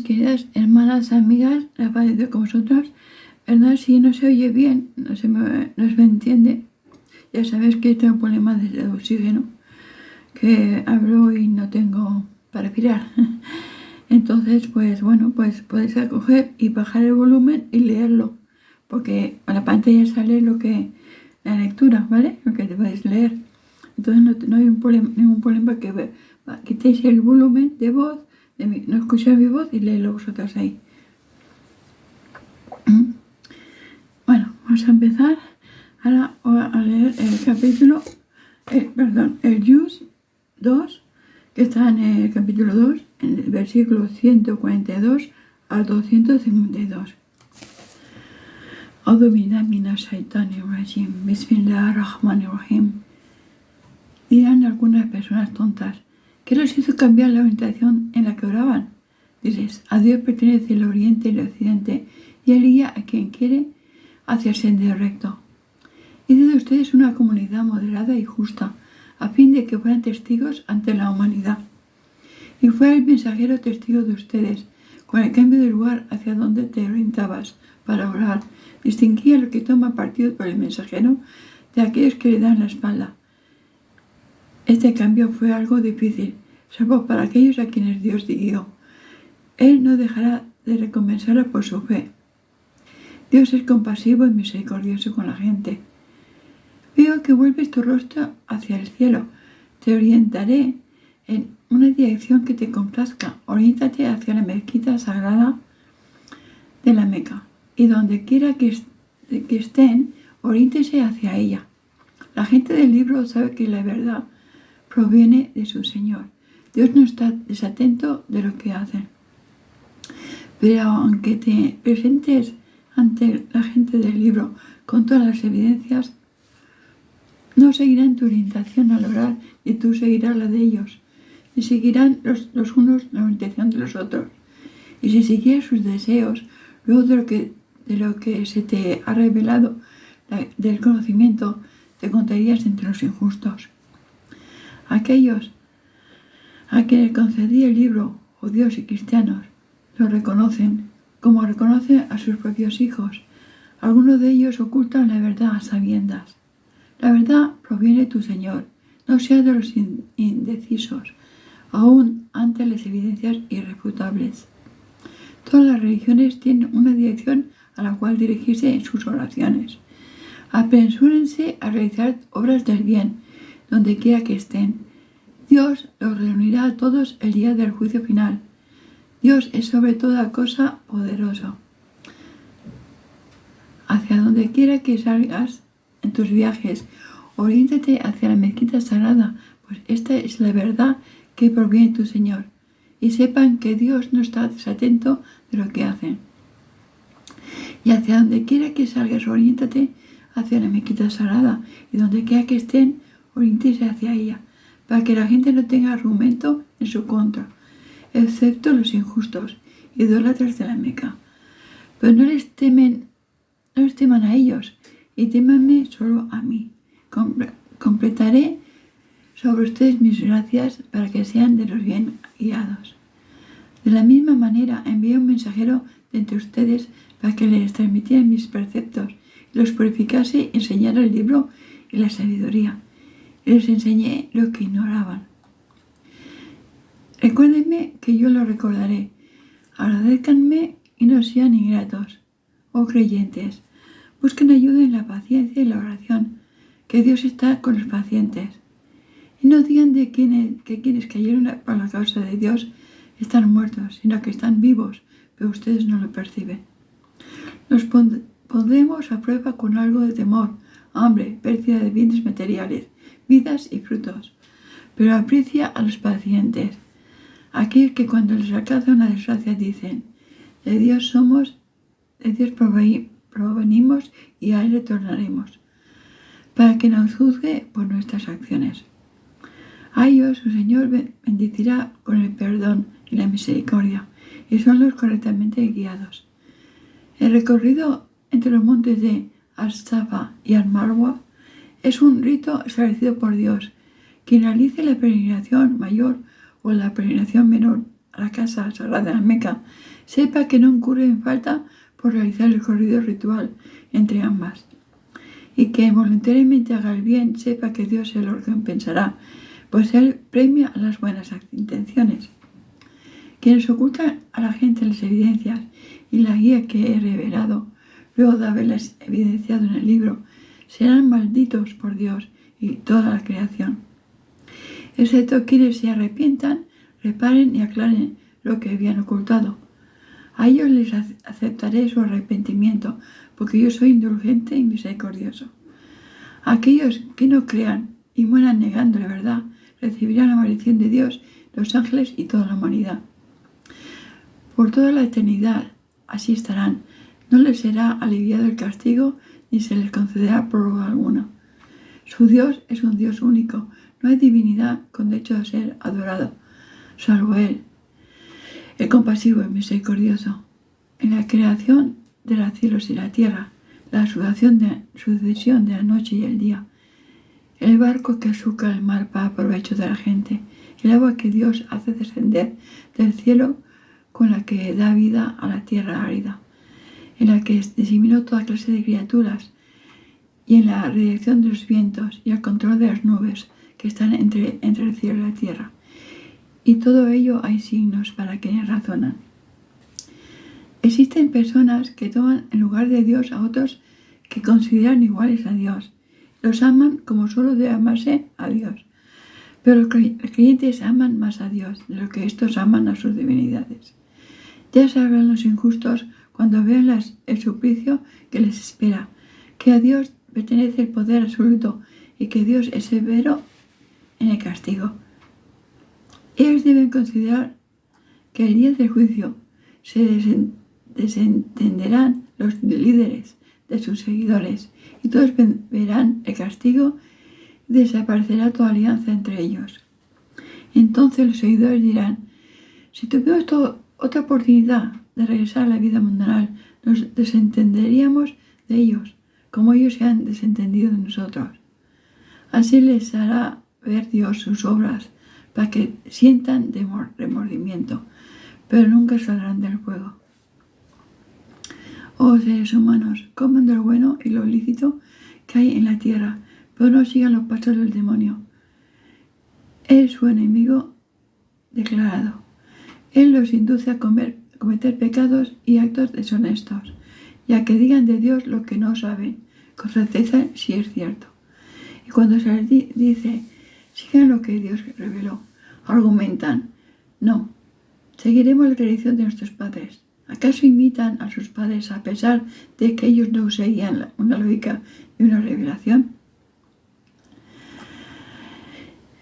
queridas hermanas, amigas, la paz de Dios con vosotras. ¿Verdad? Si no se oye bien, no se me entiende. Ya sabéis que tengo problemas de oxígeno, que hablo y no tengo para respirar. Entonces, pues bueno, pues podéis coger y bajar el volumen y leerlo, porque a la pantalla sale la lectura, ¿vale? Lo que te podéis leer. Entonces no hay ningún problema que quitéis el volumen de voz, no escucháis mi voz y leedlo vosotras ahí. Bueno, vamos a empezar ahora a leer el capítulo, el Jus 2, que está en el capítulo 2, en el versículo 142 al 252. A'udhu billahi minash shaitanir rajim. Bismillahir rahmanir rahim. Dirán algunas personas tontas: ¿qué les hizo cambiar la orientación en la que oraban? Diles: a Dios pertenece el oriente y el occidente, y Él guía a quien quiere hacia el sendero recto. Hice de ustedes una comunidad moderada y justa, a fin de que fueran testigos ante la humanidad. Y fue el mensajero testigo de ustedes, con el cambio de lugar hacia donde te orientabas para orar. Distinguía lo que toma partido por el mensajero de aquellos que le dan la espalda. Este cambio fue algo difícil, salvo para aquellos a quienes Dios guió. Él no dejará de recompensarlos por su fe. Dios es compasivo y misericordioso con la gente. Veo que vuelves tu rostro hacia el cielo. Te orientaré en una dirección que te complazca. Oriéntate hacia la mezquita sagrada de la Meca. Y donde quiera que estén, oriéntese hacia ella. La gente del libro sabe que la verdad proviene de su Señor. Dios no está desatento de lo que hacen. Pero aunque te presentes ante la gente del libro con todas las evidencias, no seguirán tu orientación al orar, y tú seguirás la de ellos. Y seguirán los unos la orientación de los otros. Y si siguieras sus deseos, luego de lo que se te ha revelado del conocimiento, te contarías entre los injustos. Aquellos a quienes concedí el libro, judíos y cristianos, lo reconocen, como reconocen a sus propios hijos. Algunos de ellos ocultan la verdad a sabiendas. La verdad proviene de tu Señor, no sea de los indecisos, aún ante las evidencias irrefutables. Todas las religiones tienen una dirección a la cual dirigirse en sus oraciones. Apresúrense a realizar obras del bien, donde quiera que estén. Dios los reunirá a todos el día del juicio final. Dios es sobre toda cosa poderoso. Hacia donde quiera que salgas en tus viajes, oriéntate hacia la mezquita sagrada, pues esta es la verdad que proviene de tu Señor. Y sepan que Dios no está desatento de lo que hacen. Y hacia donde quiera que salgas, oriéntate hacia la mezquita sagrada, y donde quiera que estén, oriéntese hacia ella, para que la gente no tenga argumento en su contra, excepto los injustos, idólatras de la Meca. Pero no les teman a ellos, y témanme solo a mí. Completaré sobre ustedes mis gracias para que sean de los bien guiados. De la misma manera envié un mensajero de entre ustedes para que les transmitiera mis preceptos y los purificase y enseñara el libro y la sabiduría. Y les enseñé lo que ignoraban. Recuérdenme que yo lo recordaré. Agradézcanme y no sean ingratos. Oh creyentes, busquen ayuda en la paciencia y la oración, que Dios está con los pacientes. Y no digan que quienes cayeron por la causa de Dios están muertos, sino que están vivos, pero ustedes no lo perciben. Nos pondremos a prueba con algo de temor, hambre, pérdida de bienes materiales, vidas y frutos. Pero aprecia a los pacientes, aquellos que cuando les alcanza una desgracia dicen: de Dios somos, de Dios provenimos y a Él retornaremos, para que nos juzgue por nuestras acciones. A ellos su Señor bendecirá con el perdón y la misericordia, y son los correctamente guiados. El recorrido entre los montes de Al-Safa y Al-Marwa es un rito establecido por Dios. Quien realice la peregrinación mayor o la peregrinación menor a la casa sagrada de la Meca, sepa que no incurre en falta por realizar el corrido ritual entre ambas. Y que voluntariamente haga el bien, sepa que Dios se lo recompensará, pues Él premia a las buenas intenciones. Quienes ocultan a la gente las evidencias y la guía que he revelado, luego de haberlas evidenciado en el libro, serán malditos por Dios y toda la creación. Excepto quienes se arrepientan, reparen y aclaren lo que habían ocultado. A ellos les aceptaré su arrepentimiento, porque yo soy indulgente y misericordioso. Aquellos que no crean y mueran negando la verdad, recibirán la maldición de Dios, los ángeles y toda la humanidad. Por toda la eternidad así estarán. No les será aliviado el castigo, ni se les concederá prórroga alguna. Su Dios es un Dios único. No hay divinidad con derecho a ser adorado, salvo Él, el compasivo y misericordioso. En la creación de los cielos y la tierra, la sucesión de la noche y el día, el barco que surca el mar para provecho de la gente, el agua que Dios hace descender del cielo con la que da vida a la tierra árida, en la que diseminó toda clase de criaturas, y en la dirección de los vientos y el control de las nubes que están entre el cielo y la tierra. Y todo ello hay signos para quienes razonan. Existen personas que toman en lugar de Dios a otros que consideran iguales a Dios. Los aman como solo debe amarse a Dios. Pero los creyentes aman más a Dios de lo que estos aman a sus divinidades. Ya sabrán los injustos cuando vean el suplicio que les espera, que a Dios pertenece el poder absoluto y que Dios es severo en el castigo. Ellos deben considerar que el día del juicio se desentenderán los líderes de sus seguidores y todos verán el castigo y desaparecerá toda alianza entre ellos. Entonces los seguidores dirán: si tuvimos otra oportunidad de regresar a la vida mundanal, nos desentenderíamos de ellos, como ellos se han desentendido de nosotros. Así les hará ver Dios sus obras, para que sientan remordimiento, pero nunca saldrán del fuego. Oh seres humanos, coman de lo bueno y lo lícito que hay en la tierra, pero no sigan los pasos del demonio. Él es su enemigo declarado. Él los induce a cometer pecados y actos deshonestos, y a que digan de Dios lo que no saben, con certeza si es cierto. Y cuando se les dice: sigan lo que Dios reveló, argumentan: no, seguiremos la tradición de nuestros padres. ¿Acaso imitan a sus padres a pesar de que ellos no seguían una lógica y una revelación?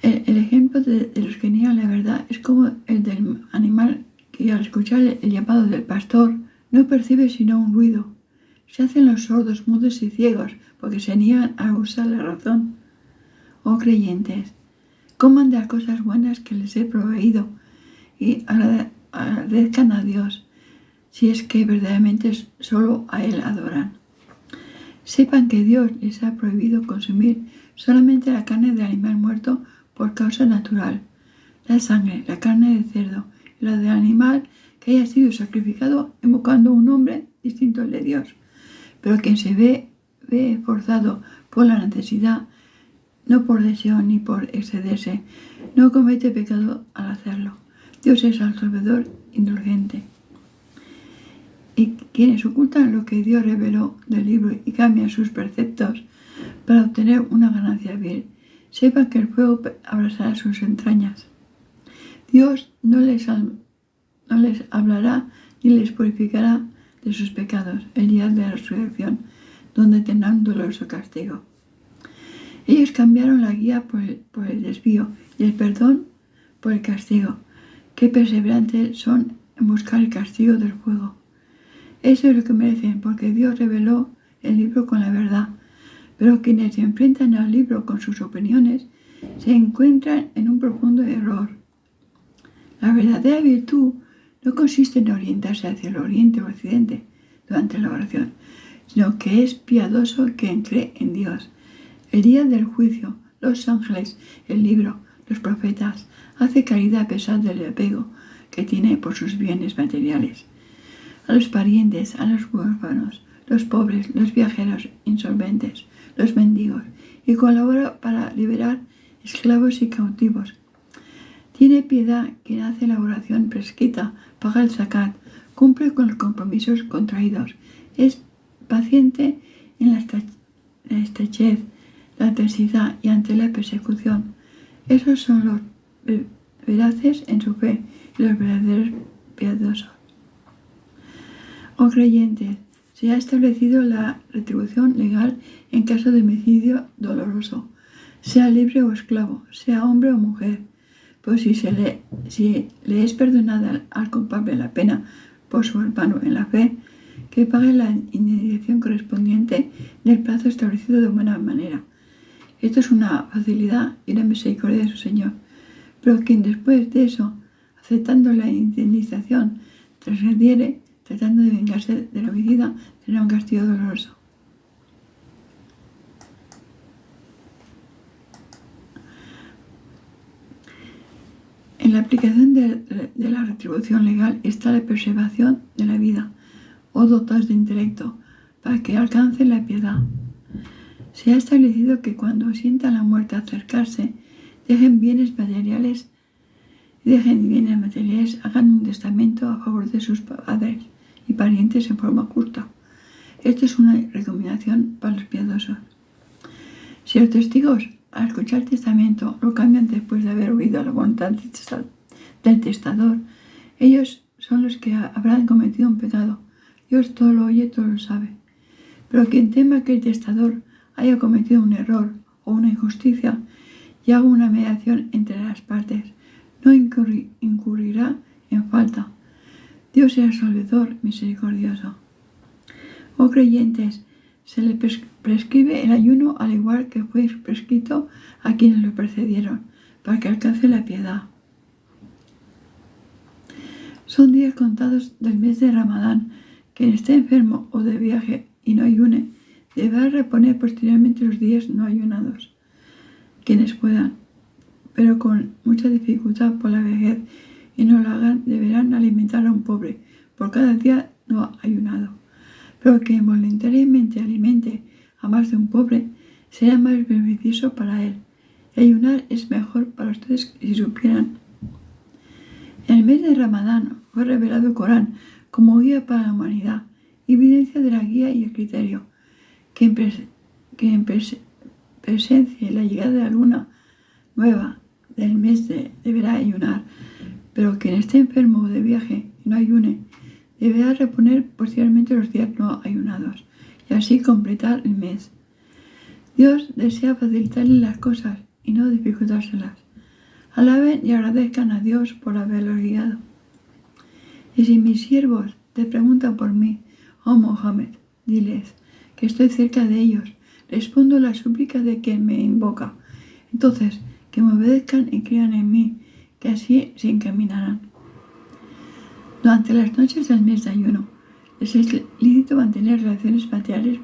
El ejemplo de los que niegan la verdad es como el del animal que al escuchar el llamado del pastor no percibe sino un ruido. Se hacen los sordos, mudos y ciegos porque se niegan a usar la razón. Oh creyentes, coman de las cosas buenas que les he proveído y agradezcan a Dios, si es que verdaderamente solo a Él adoran. Sepan que Dios les ha prohibido consumir solamente la carne de animal muerto por causa natural, la sangre, la carne de cerdo y la del animal que haya sido sacrificado invocando un nombre distinto al de Dios. Pero quien se ve forzado por la necesidad, no por deseo ni por excederse, no comete pecado al hacerlo. Dios es el salvador indulgente. Y quienes ocultan lo que Dios reveló del libro y cambian sus preceptos para obtener una ganancia vil, sepan que el fuego abrasará sus entrañas. Dios no les hablará ni les purificará de sus pecados el día de la resurrección, donde tendrán un doloroso castigo. Ellos cambiaron la guía por el desvío y el perdón por el castigo. Qué perseverantes son en buscar el castigo del fuego. Eso es lo que merecen, porque Dios reveló el libro con la verdad. Pero quienes se enfrentan al libro con sus opiniones se encuentran en un profundo error. La verdadera virtud no consiste en orientarse hacia el oriente o occidente durante la oración, sino que es piadoso quien cree en Dios. El día del juicio, los ángeles, el libro, los profetas, hace caridad a pesar del apego, que tiene por sus bienes materiales, a los parientes, a los huérfanos, los pobres, los viajeros insolventes, los mendigos, y colabora para liberar esclavos y cautivos. Tiene piedad quien hace la oración prescrita, paga el zakat, cumple con los compromisos contraídos, es paciente en la estrechez, la adversidad y ante la persecución. Esos son los veraces en su fe y los verdaderos piadosos. Oh creyentes, se ha establecido la retribución legal en caso de homicidio doloroso, sea libre o esclavo, sea hombre o mujer. Pues si le es perdonada al culpable la pena por su hermano en la fe, que pague la indemnización correspondiente en el plazo establecido de buena manera. Esto es una facilidad y una misericordia de su Señor. Pero quien después de eso, aceptando la indemnización, transgrediere, tratando de vengarse del homicida, tendrá un castigo doloroso. En la aplicación de la retribución legal está la preservación de la vida, o dotados de intelecto, para que alcance la piedad. Se ha establecido que cuando sientan la muerte acercarse, dejen bienes materiales, hagan un testamento a favor de sus padres y parientes en forma justa. Esto es una recomendación para los piadosos. Si los testigos, al escuchar el testamento, lo cambian después de haber oído la voluntad del testador, ellos son los que habrán cometido un pecado. Dios todo lo oye, todo lo sabe. Pero quien tema que el testador haya cometido un error o una injusticia y haga una mediación entre las partes, no incurrirá en falta. Dios es resolvedor, misericordioso. Oh creyentes, se le prescribe el ayuno al igual que fue prescrito a quienes lo precedieron, para que alcance la piedad. Son días contados del mes de Ramadán. Quien esté enfermo o de viaje y no ayune, deberá reponer posteriormente los días no ayunados, quienes puedan, pero con mucha dificultad por la vejez, y no lo hagan, deberán alimentar a un pobre por cada día no ayunado. Pero quien voluntariamente alimente a más de un pobre, será más beneficioso para él. Y ayunar es mejor para ustedes si supieran. En el mes de Ramadán fue revelado el Corán como guía para la humanidad, evidencia de la guía y el criterio. Quien presencie la llegada de la luna nueva del mes deberá ayunar, pero quien esté enfermo o de viaje y no ayune, deberá reponer posteriormente los días no ayunados, y así completar el mes. Dios desea facilitarles las cosas y no dificultárselas. Alaben y agradezcan a Dios por haberlos guiado. Y si mis siervos te preguntan por mí, oh Mohammed, diles que estoy cerca de ellos, respondo la súplica de quien me invoca. Entonces, que me obedezcan y crean en mí, que así se encaminarán. Durante las noches del mes de ayuno, les es lícito mantener relaciones maritales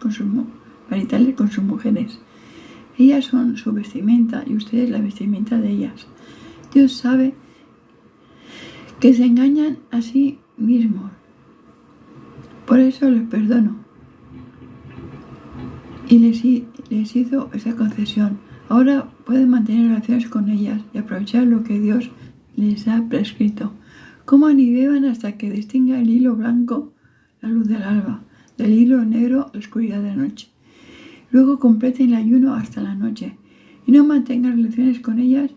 con sus mujeres. Ellas son su vestimenta y ustedes la vestimenta de ellas. Dios sabe que se engañan a sí mismos. Por eso les perdono. Y les hizo esa concesión. Ahora pueden mantener relaciones con ellas y aprovechar lo que Dios les ha prescrito. Coman y beban hasta que distinga el hilo blanco la luz del alba, del hilo negro la oscuridad de la noche. Luego completen el ayuno hasta la noche y no mantengan relaciones con ellas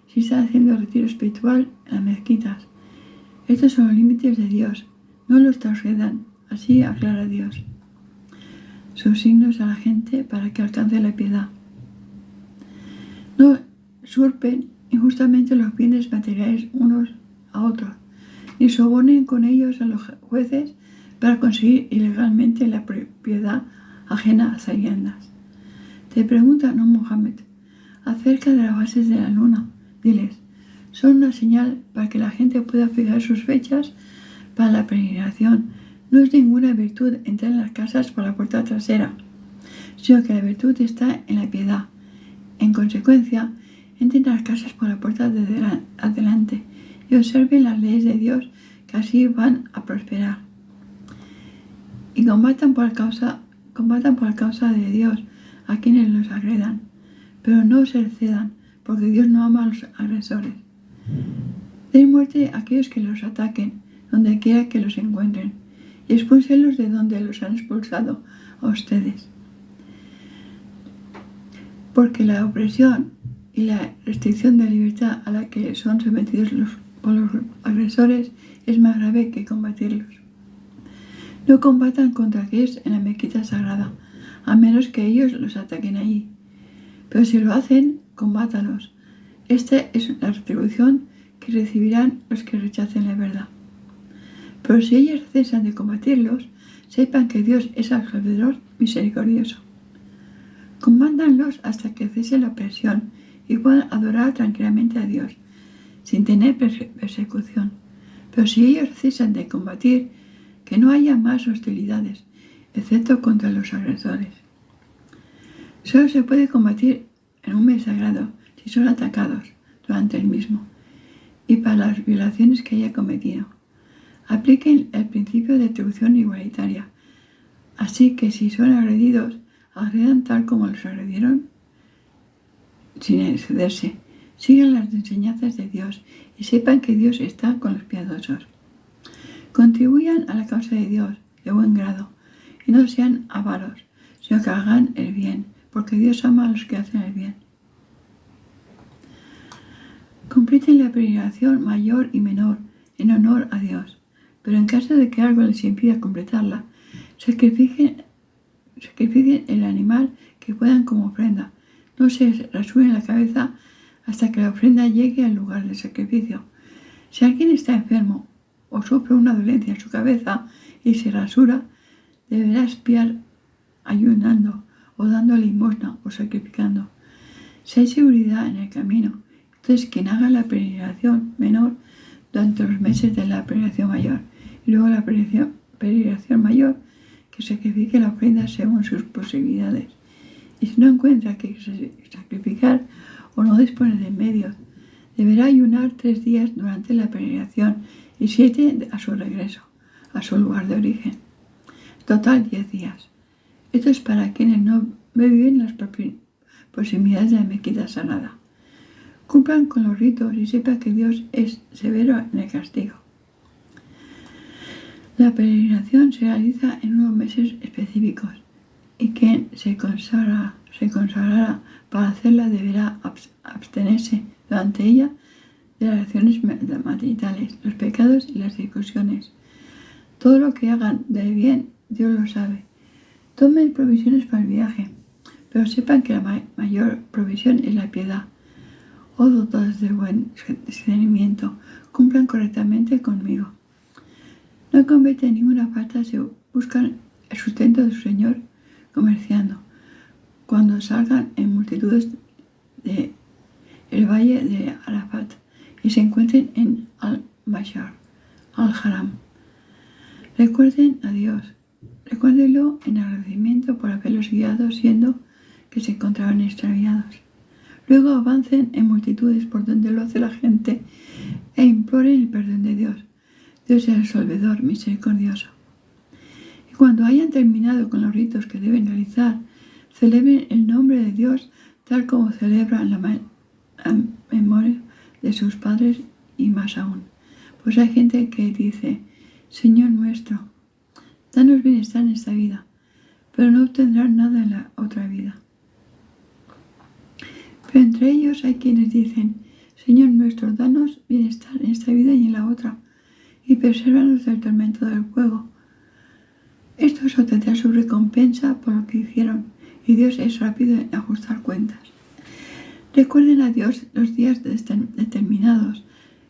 si están haciendo retiro espiritual en las mezquitas. Estos son los límites de Dios, no los transgredan, así aclara Dios sus signos a la gente para que alcance la piedad. No usurpen injustamente los bienes materiales unos a otros, ni sobornen con ellos a los jueces para conseguir ilegalmente la propiedad ajena a sabiendas. Te preguntan, oh Mohammed, acerca de las fases de la luna. Diles, son una señal para que la gente pueda fijar sus fechas para la peregrinación. No es ninguna virtud entrar en las casas por la puerta trasera, sino que la virtud está en la piedad. En consecuencia, entren a las casas por la puerta de adelante y observen las leyes de Dios, que así van a prosperar. Y combatan por causa de Dios a quienes los agredan, pero no se cedan, porque Dios no ama a los agresores. Den muerte a aquellos que los ataquen, donde quiera que los encuentren, y expúlsenlos de donde los han expulsado a ustedes. Porque la opresión y la restricción de libertad a la que son sometidos por los agresores es más grave que combatirlos. No combatan contra aquellos en la mezquita sagrada, a menos que ellos los ataquen allí. Pero si lo hacen, combátalos. Esta es la retribución que recibirán los que rechacen la verdad. Pero si ellos cesan de combatirlos, sepan que Dios es absolvedor misericordioso. Combátanlos hasta que cese la opresión y puedan adorar tranquilamente a Dios, sin tener persecución. Pero si ellos cesan de combatir, que no haya más hostilidades, excepto contra los agresores. Solo se puede combatir en un mes sagrado si son atacados durante el mismo y para las violaciones que haya cometido. Apliquen el principio de atribución igualitaria, así que si son agredidos, agredan tal como los agredieron sin excederse. Sigan las enseñanzas de Dios y sepan que Dios está con los piadosos. Contribuyan a la causa de Dios de buen grado y no sean avaros, sino que hagan el bien, porque Dios ama a los que hacen el bien. Completen la peregrinación mayor y menor en honor a Dios, pero en caso de que algo les impida completarla, sacrifiquen el animal que puedan como ofrenda. No se rasuren la cabeza hasta que la ofrenda llegue al lugar del sacrificio. Si alguien está enfermo o sufre una dolencia en su cabeza y se rasura, deberá expiar ayunando o dando limosna o sacrificando. Si hay seguridad en el camino, entonces quien haga la peregrinación menor durante los meses de la peregrinación mayor y luego la peregrinación mayor, que sacrifique la ofrenda según sus posibilidades. Y si no encuentra que sacrificar o no dispone de medios, deberá ayunar 3 días durante la peregrinación y 7 a su regreso a su lugar de origen. Total 10 días. Esto es para quienes no viven en las proximidades de la mezquita sagrada. Cumplan con los ritos y sepan que Dios es severo en el castigo. La peregrinación se realiza en unos meses específicos y quien se consagrará para hacerla deberá abstenerse durante ella de las acciones materiales, los pecados y las discusiones. Todo lo que hagan de bien, Dios lo sabe. Tomen provisiones para el viaje, pero sepan que la mayor provisión es la piedad. Oh dotados de buen discernimiento, cumplan correctamente conmigo. No cometen ninguna falta si buscan el sustento de su Señor comerciando. Cuando salgan en multitudes del valle de Arafat y se encuentren en Al-Mashar, Al-Haram. Recuerden a Dios. Recuérdenlo en agradecimiento por haberlos guiado siendo que se encontraban extraviados. Luego avancen en multitudes por donde lo hace la gente e imploren el perdón de Dios. Dios es resolvedor, misericordioso. Y cuando hayan terminado con los ritos que deben realizar, celebren el nombre de Dios tal como celebran la memoria de sus padres y más aún. Pues hay gente que dice: Señor nuestro, danos bienestar en esta vida, pero no obtendrán nada en la otra vida. Pero entre ellos hay quienes dicen: Señor nuestro, danos bienestar en esta vida y en la otra, y presérvanos del tormento del fuego. Estos obtendrán su recompensa por lo que hicieron, y Dios es rápido en ajustar cuentas. Recuerden a Dios los días determinados.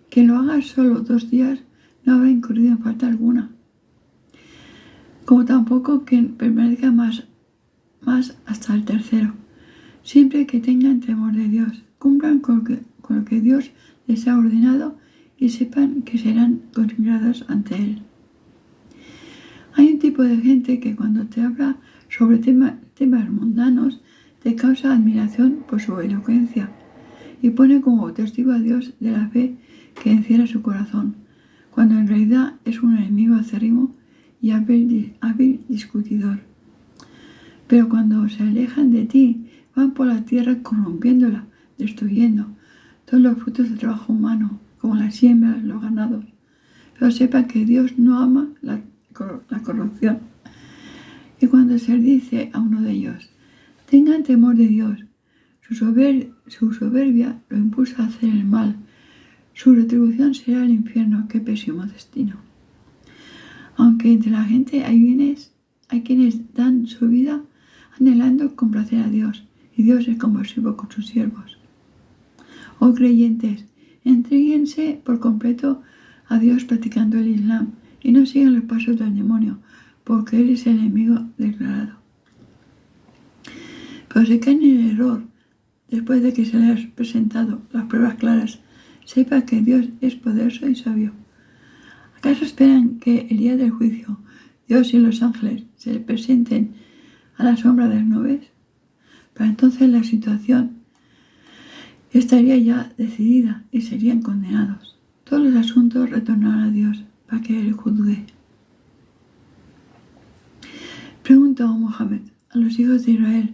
Quien lo haga solo 2 días no habrá incurrido en falta alguna, como tampoco quien permanezca más hasta el tercero. Siempre que tengan temor de Dios, cumplan con lo que Dios les ha ordenado y sepan que serán consagrados ante Él. Hay un tipo de gente que cuando te habla sobre temas mundanos te causa admiración por su elocuencia y pone como testigo a Dios de la fe que encierra su corazón, cuando en realidad es un enemigo acérrimo y hábil discutidor. Pero cuando se alejan de ti, van por la tierra corrompiéndola, destruyendo todos los frutos del trabajo humano, como las siembras, los ganados. Pero sepa que Dios no ama la corrupción. Y cuando se dice a uno de ellos, tengan temor de Dios, su soberbia lo impulsa a hacer el mal. Su retribución será el infierno. Qué pésimo destino. Aunque entre la gente hay quienes dan su vida anhelando complacer a Dios, y Dios es compasivo con sus siervos. Oh creyentes, entréguense por completo a Dios practicando el Islam y no sigan los pasos del demonio, porque Él es el enemigo declarado. Pero si caen en el error, después de que se les haya presentado las pruebas claras, sepa que Dios es poderoso y sabio. ¿Acaso esperan que el día del juicio Dios y los ángeles se presenten a la sombra de las nubes? Para entonces la situación estaría ya decidida y serían condenados. Todos los asuntos retornarán a Dios para que Él juzgue. Preguntó Mohammed a los hijos de Israel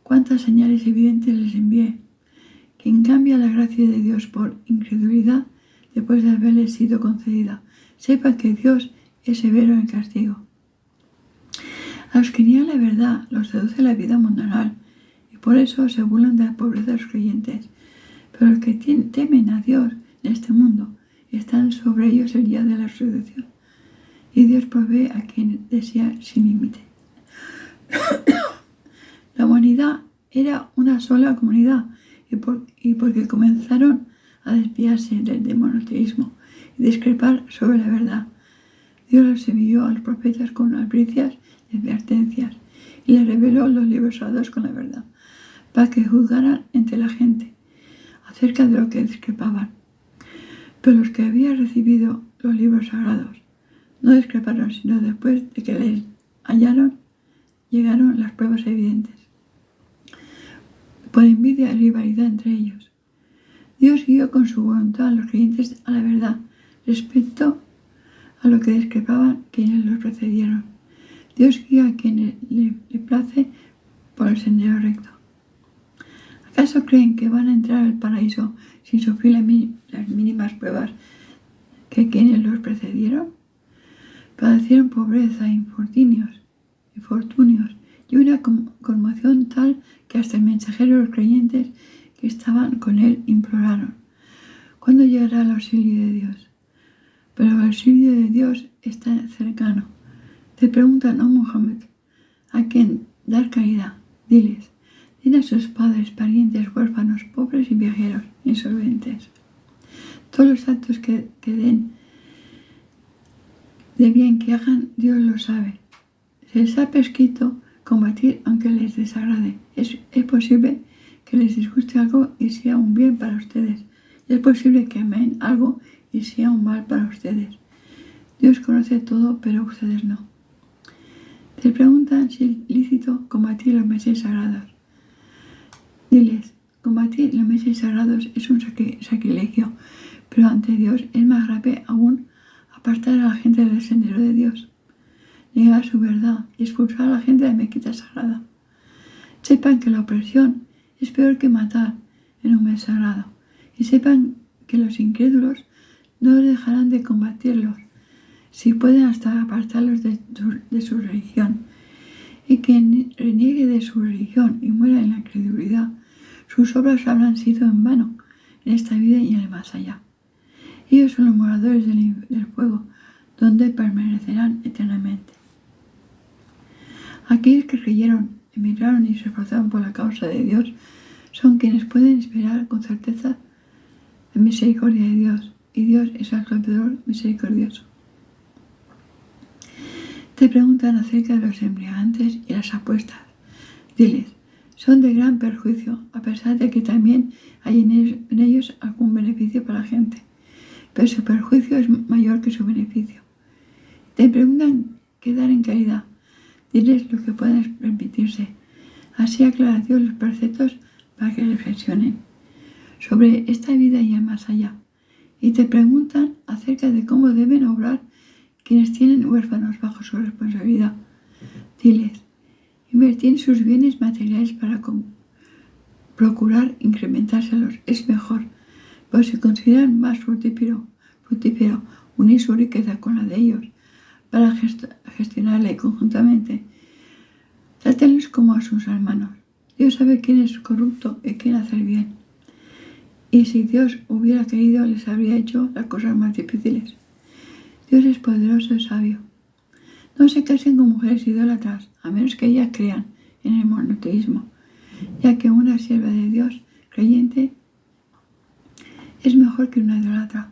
cuántas señales evidentes les envié. Quien cambia la gracia de Dios por incredulidad después de haberles sido concedida, sepa que Dios es severo en castigo. A los que niegan la verdad los seduce la vida mundanal y por eso se burlan de la pobreza de los creyentes. Pero los que temen a Dios en este mundo están sobre ellos el día de la resurrección y Dios provee a quien desea sin límite. La humanidad era una sola comunidad y porque comenzaron a desviarse del monoteísmo y discrepar sobre la verdad, Dios los envió a los profetas con albricias y advertencias y les reveló los libros sagrados con la verdad para que juzgaran entre la gente acerca de lo que discrepaban. Pero los que habían recibido los libros sagrados no discreparon, sino después de que les llegaron las pruebas evidentes, por envidia y rivalidad entre ellos. Dios guió con su voluntad a los creyentes a la verdad respecto a lo que discrepaban quienes los precedieron. Dios guía a quien le place por el sendero recto. ¿Acaso creen que van a entrar al paraíso sin sufrir las mínimas pruebas que quienes los precedieron? Padecieron pobreza, infortunios y una conmoción tal que hasta el mensajero de los creyentes que estaban con él imploraron: ¿cuándo llegará el auxilio de Dios? Pero el auxilio de Dios está cercano. Te preguntan, oh Muhammad, ¿a quién dar caridad? Diles, den a sus padres, parientes, huérfanos, pobres y viajeros, insolventes. Todos los actos que den de bien que hagan, Dios lo sabe. Se les ha prescrito combatir aunque les desagrade. Es posible que les disguste algo y sea un bien para ustedes. Y es posible que amen algo y sea un mal para ustedes. Dios conoce todo, pero ustedes no. Te preguntan si es lícito combatir los meses sagrados. Diles, combatir los meses sagrados es un sacrilegio, pero ante Dios es más grave aún apartar a la gente del sendero de Dios, negar su verdad y expulsar a la gente de la mezquita sagrada. Sepan que la opresión es peor que matar en un mes sagrado y sepan que los incrédulos no dejarán de combatirlos si pueden hasta apartarlos de su religión. Y quien reniegue de su religión y muera en la incredulidad, sus obras habrán sido en vano en esta vida y en el más allá. Ellos son los moradores del fuego, donde permanecerán eternamente. Aquellos que creyeron, emigraron y se esforzaron por la causa de Dios son quienes pueden esperar con certeza la misericordia de Dios, y Dios es acogedor misericordioso. Te preguntan acerca de los embriagantes y las apuestas. Diles, son de gran perjuicio, a pesar de que también hay en ellos algún beneficio para la gente, pero su perjuicio es mayor que su beneficio. Te preguntan qué dar en caridad. Diles lo que puedan permitirse. Así aclara Dios los preceptos para que reflexionen sobre esta vida y el más allá, y te preguntan acerca de cómo deben obrar quienes tienen huérfanos bajo su responsabilidad. Diles, invertir sus bienes materiales para procurar incrementárselos es mejor, pero si consideran más fructífero unir su riqueza con la de ellos para gestionarla conjuntamente, trátenlos como a sus hermanos. Dios sabe quién es corrupto y quién hace el bien. Y si Dios hubiera querido, les habría hecho las cosas más difíciles. Dios es poderoso y sabio. No se casen con mujeres idólatras, a menos que ellas crean en el monoteísmo, ya que una sierva de Dios creyente es mejor que una idólatra,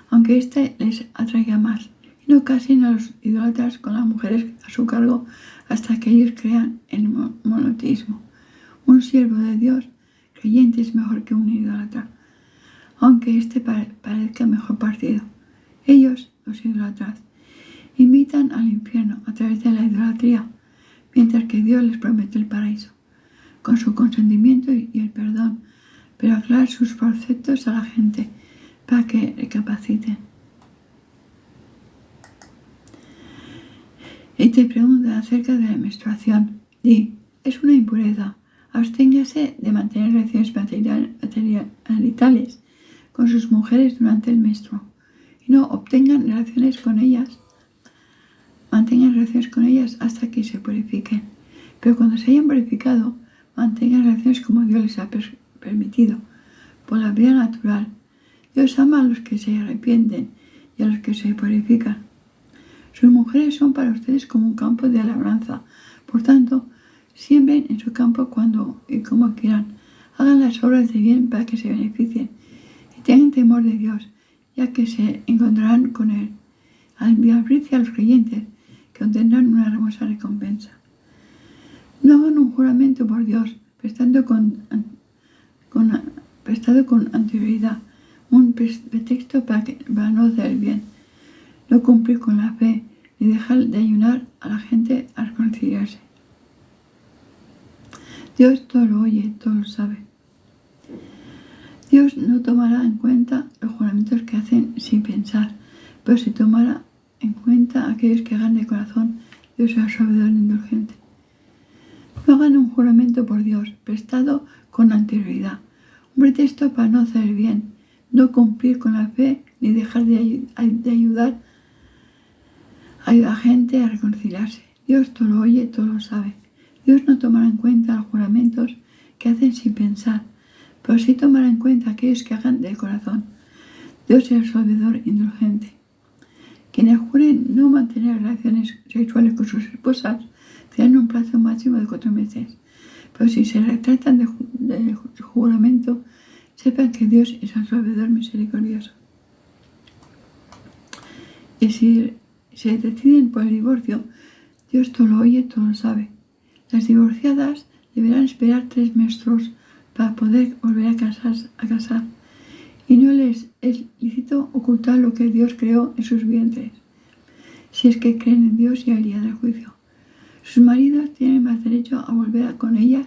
aunque éste les atraiga más. Y no casen a los idólatras con las mujeres a su cargo hasta que ellos crean en el monoteísmo. Un siervo de Dios creyente es mejor que un idólatra, aunque éste parezca mejor partido. Ellos, los idólatras, invitan al infierno a través de la idolatría, mientras que Dios les promete el paraíso, con su consentimiento y el perdón, pero aclarar sus preceptos a la gente para que recapaciten. Y te pregunta acerca de la menstruación. Di, es una impureza. Absténgase de mantener relaciones maritales con sus mujeres durante el menstruo y no mantengan relaciones con ellas hasta que se purifiquen. Pero cuando se hayan purificado, mantengan relaciones como Dios les ha permitido, por la vía natural. Dios ama a los que se arrepienten y a los que se purifican. Sus mujeres son para ustedes como un campo de labranza. Por tanto, siembren en su campo cuando y como quieran. Hagan las obras de bien para que se beneficien y tengan temor de Dios, ya que se encontrarán con Él. Advirtice a los creyentes que obtendrán una hermosa recompensa. No hagan un juramento por Dios, prestado con anterioridad, un pretexto para no hacer el bien, no cumplir con la fe, ni dejar de ayudar a la gente a reconciliarse. Dios todo lo oye, todo lo sabe. Dios no tomará en cuenta los juramentos que hacen sin pensar, pero si tomara en cuenta aquellos que hagan de corazón, Dios es sabedor e indulgente. No hagan un juramento por Dios, prestado con anterioridad, un pretexto para no hacer el bien, no cumplir con la fe, ni dejar de ayudar a la gente a reconciliarse. Dios todo lo oye, todo lo sabe. Dios no tomará en cuenta los juramentos que hacen sin pensar, pero sí tomará en cuenta aquellos que hagan del corazón. Dios es el sabedor e indulgente. Quienes juren no mantener relaciones sexuales con sus esposas tienen un plazo máximo de 4 meses. Pero si se retratan de juramento, sepan que Dios es el sabedor misericordioso. Y si se deciden por el divorcio, Dios todo lo oye, todo lo sabe. Las divorciadas deberán esperar 3 menstruos para poder volver a casar. Y no les es lícito ocultar lo que Dios creó en sus vientres, si es que creen en Dios y al día del juicio. Sus maridos tienen más derecho a volver con ellas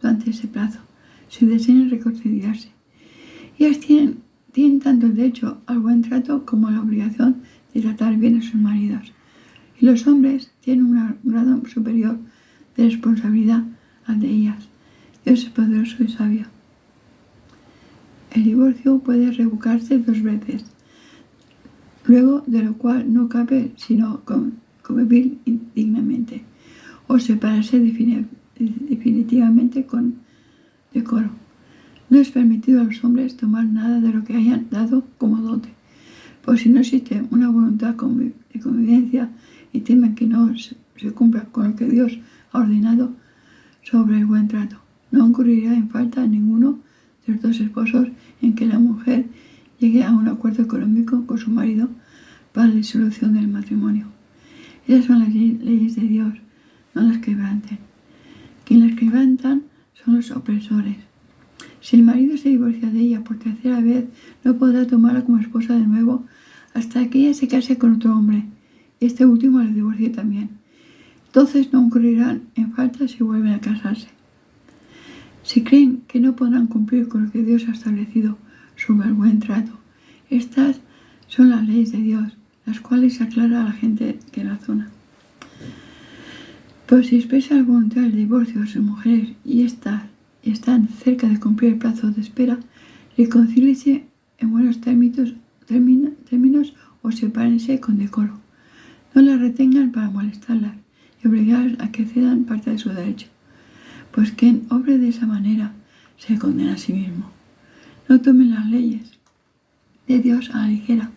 durante ese plazo, si desean reconciliarse. Ellas tienen tanto el derecho al buen trato como la obligación de tratar bien a sus maridos. Y los hombres tienen un grado superior de responsabilidad al de ellas. Dios es poderoso y sabio. El divorcio puede revocarse 2 veces, luego de lo cual no cabe sino convivir dignamente o separarse definitivamente con decoro. No es permitido a los hombres tomar nada de lo que hayan dado como dote, por si no existe una voluntad de convivencia y temen que no se cumpla con lo que Dios ha ordenado sobre el buen trato. No ocurrirá en falta a ninguno de los 2 esposos en que la mujer llegue a un acuerdo económico con su marido para la disolución del matrimonio. Esas son las leyes de Dios, no las quebranten. Quienes las quebrantan son los opresores. Si el marido se divorcia de ella por 3ª vez, no podrá tomarla como esposa de nuevo hasta que ella se case con otro hombre y este último la divorcie también. Entonces no incurrirán en falta si vuelven a casarse. Si creen que no podrán cumplir con lo que Dios ha establecido sobre el buen trato, estas Son las leyes de Dios, las cuales aclara a la gente que razona. Pero si expresa la voluntad del divorcio a sus mujeres y están cerca de cumplir el plazo de espera, reconcíliense en buenos términos o sepárense con decoro. No las retengan para molestarlas y obligarlas a que cedan parte de su derecho, pues quien obre de esa manera se condena a sí mismo. No tomen las leyes de Dios a la ligera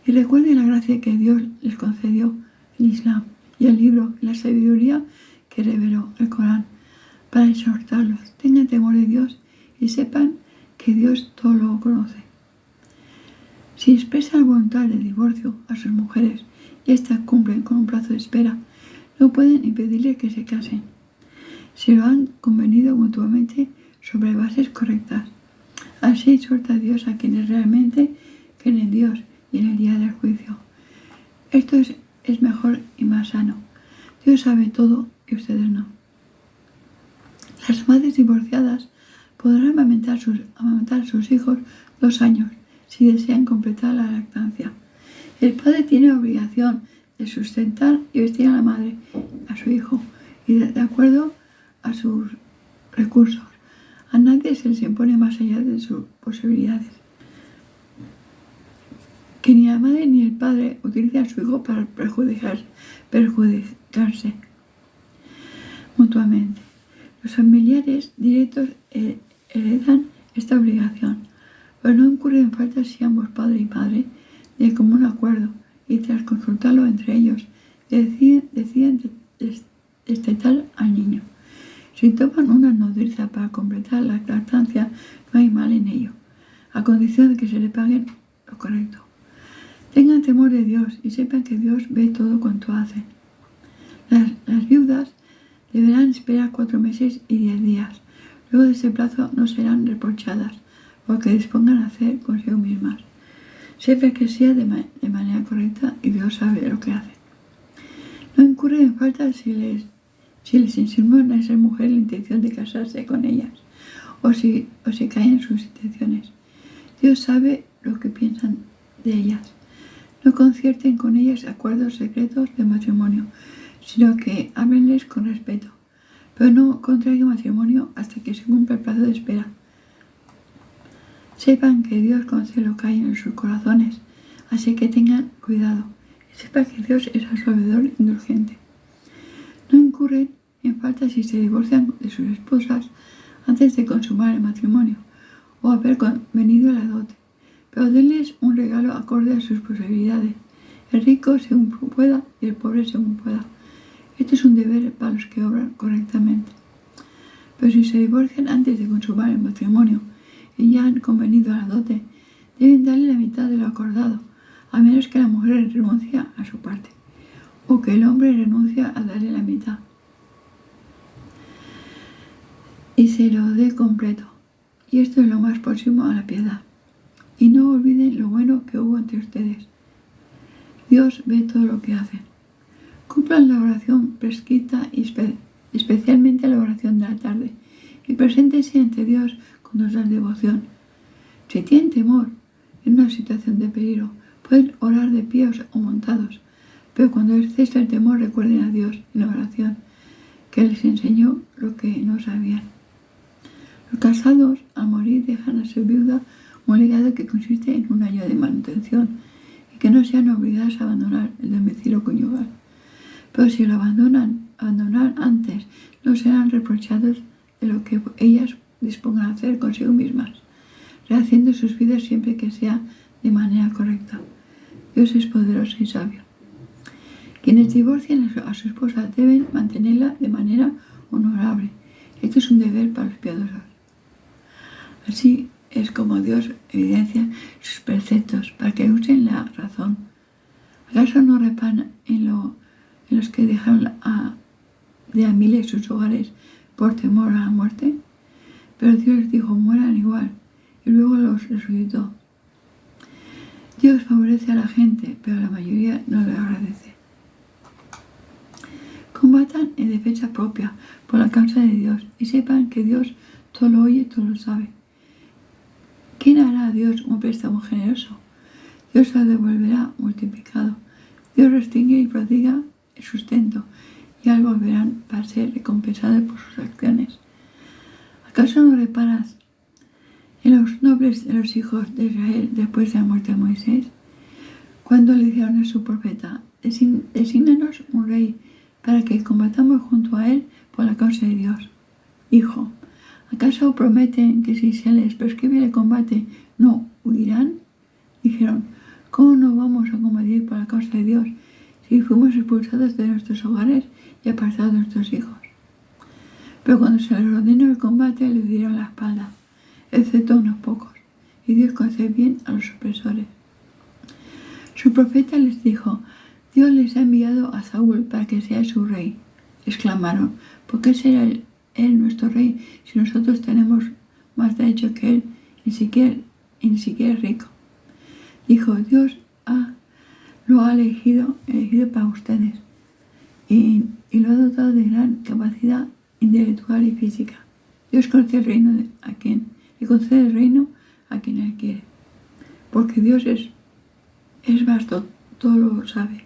y recuerden la gracia que Dios les concedió, el Islam y el libro y la sabiduría que reveló el Corán para exhortarlos. Tengan temor de Dios y sepan que Dios todo lo conoce. Si expresan voluntad de divorcio a sus mujeres y éstas cumplen con un plazo de espera, no pueden impedirles que se casen. Si lo han convenido mutuamente sobre bases correctas. Así exhorta a Dios a quienes realmente creen en Dios y en el día del juicio. Esto es mejor y más sano. Dios sabe todo y ustedes no. Las madres divorciadas podrán amamantar a sus hijos 2 años si desean completar la lactancia. El padre tiene obligación de sustentar y vestir a la madre, a su hijo, y de acuerdo a sus recursos. A nadie se les impone más allá de sus posibilidades. Que ni la madre ni el padre utilicen a su hijo para perjudicarse mutuamente. Los familiares directos heredan esta obligación, pero no incurren en falta si ambos padre y madre, de común acuerdo y tras consultarlo entre ellos, deciden destetar al niño. Si toman una nodriza para completar la lactancia, no hay mal en ello, a condición de que se le paguen lo correcto. Tengan temor de Dios y sepan que Dios ve todo cuanto hacen. Las viudas deberán esperar 4 meses y 10 días. Luego de ese plazo no serán reprochadas por lo que dispongan a hacer consigo mismas. Siempre que sea de manera correcta y Dios sabe lo que hace. No incurren en falta si les insinúan a esa mujer la intención de casarse con ellas o si caen en sus intenciones. Dios sabe lo que piensan de ellas. No concierten con ellas acuerdos secretos de matrimonio, sino que háblenles con respeto, pero no contraigan matrimonio hasta que se cumpla el plazo de espera. Sepan que Dios conoce lo que hay en sus corazones, así que tengan cuidado y sepan que Dios es absorbedor e indulgente. No incurren en falta si se divorcian de sus esposas antes de consumar el matrimonio o haber convenido la dote, pero denles un regalo acorde a sus posibilidades, el rico según pueda y el pobre según pueda. Este es un deber para los que obran correctamente. Pero si se divorcian antes de consumar el matrimonio y ya han convenido a la dote, deben darle la mitad de lo acordado, a menos que la mujer renuncie a su parte, o que el hombre renuncie a darle la mitad y se lo dé completo. Y esto es lo más próximo a la piedad. Y no olviden lo bueno que hubo entre ustedes. Dios ve todo lo que hacen. Cumplan la oración prescrita y especialmente la oración de la tarde y preséntense ante Dios con total devoción. Si tienen temor en una situación de peligro, pueden orar de pie o montados, pero cuando les cese el temor recuerden a Dios en la oración, que les enseñó lo que no sabían. Los casados al morir dejan a su viuda un legado que consiste en 1 año de manutención y que no sean obligadas a abandonar el domicilio conyugal. Pero si lo abandonan antes, no serán reprochados de lo que ellas dispongan a hacer consigo mismas, rehaciendo sus vidas siempre que sea de manera correcta. Dios es poderoso y sabio. Quienes divorcian a su esposa deben mantenerla de manera honorable. Esto es un deber para los piadosos. Así es como Dios evidencia sus preceptos para que usen la razón. ¿Acaso no reparan en los que dejaron de a miles sus hogares por temor a la muerte? Pero Dios les dijo, mueran igual, y luego los resucitó. Dios favorece a la gente, pero la mayoría no le agradece. Combatan en defensa propia por la causa de Dios y sepan que Dios todo lo oye, todo lo sabe. ¿Quién hará a Dios un préstamo generoso? Dios lo devolverá multiplicado. Dios restringe y prodiga el sustento, y al volverán para ser recompensados por sus acciones. ¿Acaso no reparas en los nobles de los hijos de Israel después de la muerte de Moisés? Cuando le dijeron a su profeta: desígnanos un rey para que combatamos junto a él por la causa de Dios. Dijo: ¿acaso prometen que si se les prescribe el combate no huirán? Dijeron: ¿cómo no vamos a combatir por la causa de Dios si fuimos expulsados de nuestros hogares y apartados de nuestros hijos? Pero cuando se les ordenó el combate, le dieron la espalda, excepto unos pocos, y Dios concede bien a los opresores. Su profeta les dijo: Dios les ha enviado a Saúl para que sea su rey. Exclamaron: ¿por qué será él nuestro rey si nosotros tenemos más derecho que él y ni siquiera es rico? Dijo: Dios lo ha elegido para ustedes y lo ha dotado de gran capacidad intelectual y física. Dios concede el reino a quien él quiere, porque Dios es vasto, todo lo sabe.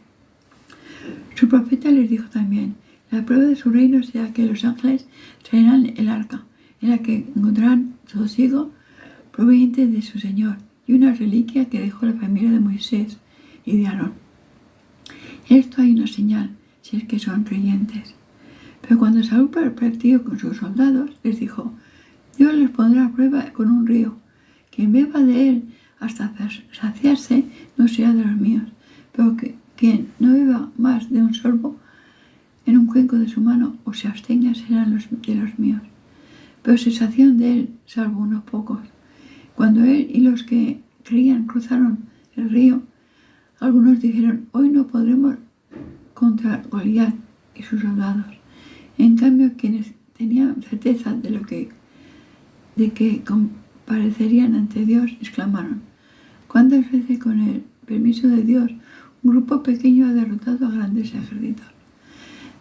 Su profeta les dijo también: la prueba de su reino será que los ángeles traerán el arca, en la que encontrarán sosiego proveniente de su Señor, y una reliquia que dejó la familia de Moisés y de Aarón. En esto hay una señal, si es que son creyentes. Pero cuando Saúl partió con sus soldados, les dijo: Dios les pondrá a prueba con un río. Quien beba de él hasta saciarse no será de los míos, pero quien no beba más de un sorbo en un cuenco de su mano o se abstenga serán de los míos. Pero se saciaron de él, salvo unos pocos. Cuando él y los que creían cruzaron el río, algunos dijeron: hoy no podremos contra Goliat y sus soldados. En cambio, quienes tenían certeza de que comparecerían ante Dios, exclamaron: ¿cuántas veces con el permiso de Dios un grupo pequeño ha derrotado a grandes ejércitos?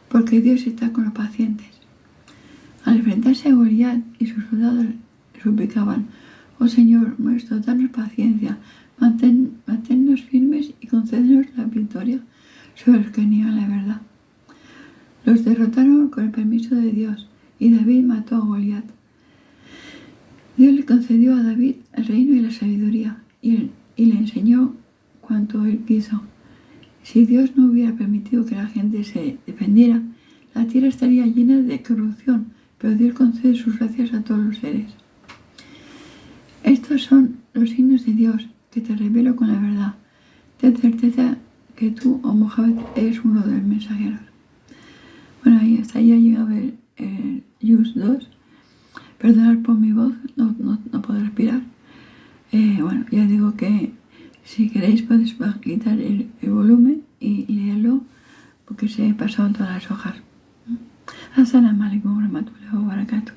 Porque Dios está con los pacientes. Al enfrentarse a Goliat y sus soldados suplicaban: oh Señor nuestro, danos paciencia, manténnos firmes y concédenos la victoria sobre los que niegan la verdad. Los derrotaron con el permiso de Dios, y David mató a Goliat. Dios le concedió a David el reino y la sabiduría, y le enseñó cuanto él quiso. Si Dios no hubiera permitido que la gente se defendiera, la tierra estaría llena de corrupción, pero Dios concede sus gracias a todos los seres. Estos son los signos de Dios que te revelo con la verdad. Ten certeza que tú, oh Mohammed, eres uno de los mensajeros. Bueno, hasta ahí ha llegado el Juz 2. Perdonad por mi voz, no puedo respirar. Bueno, ya digo que si queréis podéis quitar el volumen y leerlo, porque se he pasado todas las hojas. Assalamu alaikum warahmatullahi wabarakatuh.